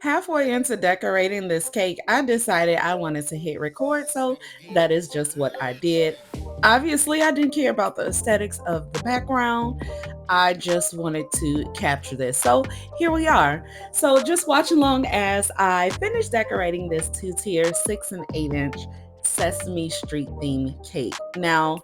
Halfway into decorating this cake, I decided I wanted to hit record, so that is just what I did. Obviously, I didn't care about the aesthetics of the background. I just wanted to capture this. So here we are. So just watch along as I finish decorating this two-tier 6 and 8 inch Sesame Street theme cake. Now,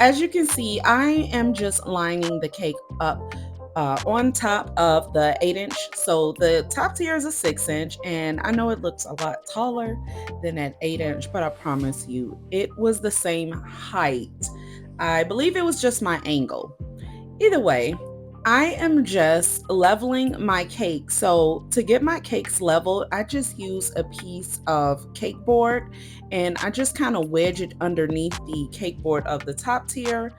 as you can see, I am just lining the cake up on top of the 8 inch. So the top tier is a 6 inch, and I know it looks a lot taller than that 8 inch, but I promise you, it was the same height. I believe it was just my angle. Either way, I am just leveling my cake. So to get my cakes level, I just use a piece of cake board and I just kind of wedge it underneath the cake board of the top tier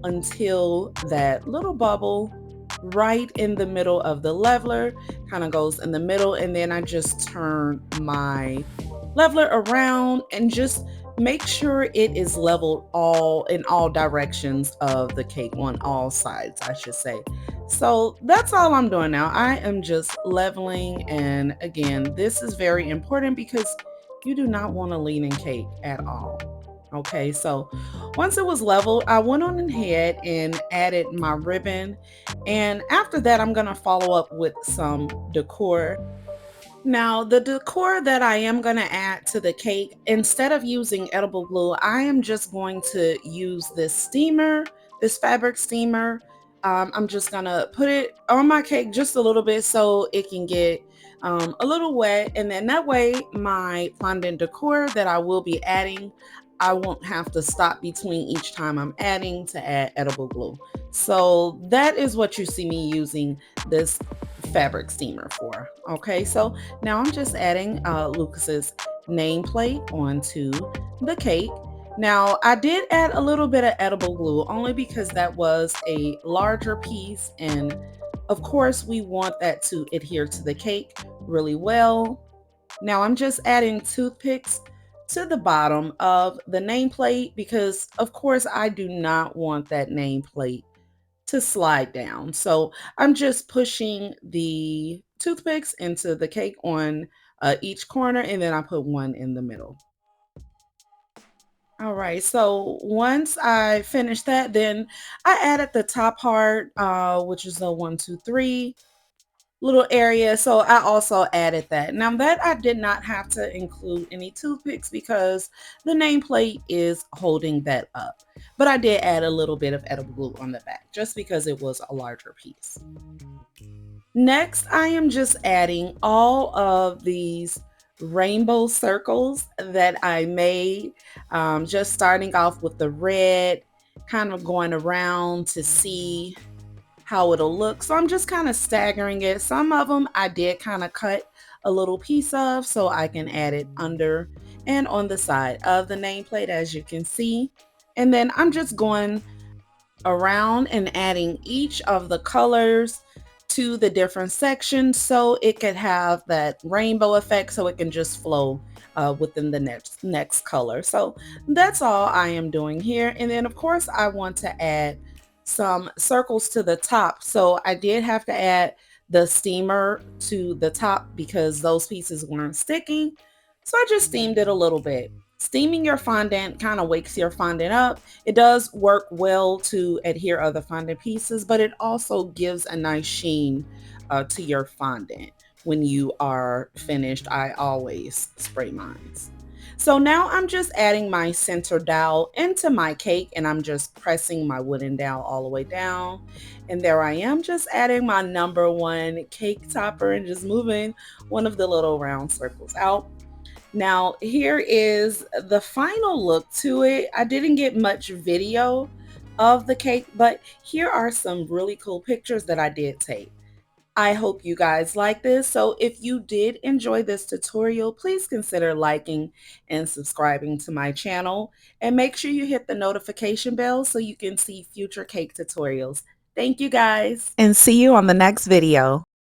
until that little bubble right in the middle of the leveler kind of goes in the middle, and then I just turn my leveler around and just make sure it is leveled all in all directions of the cake, on all sides I should say. So that's all I'm doing now. I am just leveling, and again, this is very important because you do not want to lean in cake at all. Okay, so once it was leveled, I went on ahead and added my ribbon. And after that, I'm going to follow up with some decor. Now, the decor that I am going to add to the cake, instead of using edible glue, I am just going to use this steamer, this fabric steamer. I'm just going to put it on my cake just a little bit so it can get a little wet. And then that way, my fondant decor that I will be adding, I won't have to stop between each time I'm adding to add edible glue. So that is what you see me using this fabric steamer for. Okay, so now I'm just adding Lucas's nameplate onto the cake. Now I did add a little bit of edible glue only because that was a larger piece, and of course we want that to adhere to the cake really well. Now I'm just adding toothpicks to the bottom of the nameplate because of course I do not want that nameplate to slide down. So I'm just pushing the toothpicks into the cake on each corner, and then I put one in the middle. All right, so once I finished that, then I added the top part, which is a 1, 2, 3 little area. So I also added that. Now that I did not have to include any toothpicks because the nameplate is holding that up. But I did add a little bit of edible glue on the back just because it was a larger piece. Next, I am just adding all of these rainbow circles that I made, just starting off with the red, kind of going around to see how it'll look. So I'm just kind of staggering it. Some of them I did kind of cut a little piece of so I can add it under and on the side of the nameplate, as you can see. And then I'm just going around and adding each of the colors to the different sections so it could have that rainbow effect, so it can just flow within the next color. So that's all I am doing here. And then of course I want to add some circles to the top. So I did have to add the steamer to the top because those pieces weren't sticking. So I just steamed it a little bit. Steaming your fondant kind of wakes your fondant up. It does work well to adhere other fondant pieces, but it also gives a nice sheen to your fondant. When you are finished, I always spray mine. So now I'm just adding my center dowel into my cake, and I'm just pressing my wooden dowel all the way down. And there I am, just adding my number 1 cake topper and just moving one of the little round circles out. Now here is the final look to it. I didn't get much video of the cake, but here are some really cool pictures that I did take. I hope you guys like this. So if you did enjoy this tutorial, please consider liking and subscribing to my channel, and make sure you hit the notification bell so you can see future cake tutorials. Thank you guys, and see you on the next video.